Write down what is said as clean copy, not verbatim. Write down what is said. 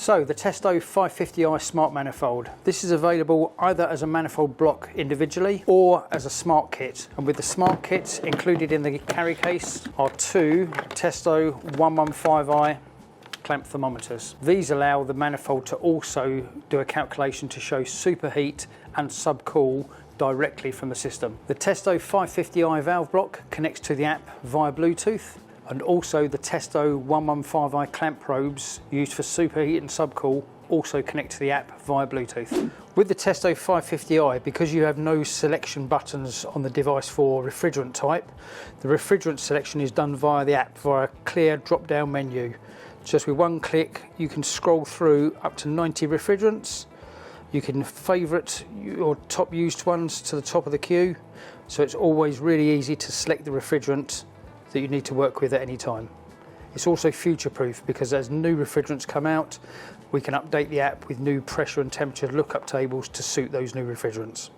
So the Testo 550i Smart Manifold. This is available either as a manifold block individually or as a smart kit. And with the smart kit included in the carry case are two Testo 115i clamp thermometers. These allow the manifold to also do a calculation to show superheat and subcool directly from the system. The Testo 550i valve block connects to the app via Bluetooth, and also the Testo 115i clamp probes used for superheat and subcool also connect to the app via Bluetooth. With the Testo 550i, because you have no selection buttons on the device for refrigerant type, the refrigerant selection is done via the app via a clear drop-down menu. Just with one click you can scroll through up to 90 refrigerants. You can favourite your top used ones to the top of the queue, so it's always really easy to select the refrigerant that you need to work with at any time. It's also future-proof because as new refrigerants come out, we can update the app with new pressure and temperature lookup tables to suit those new refrigerants.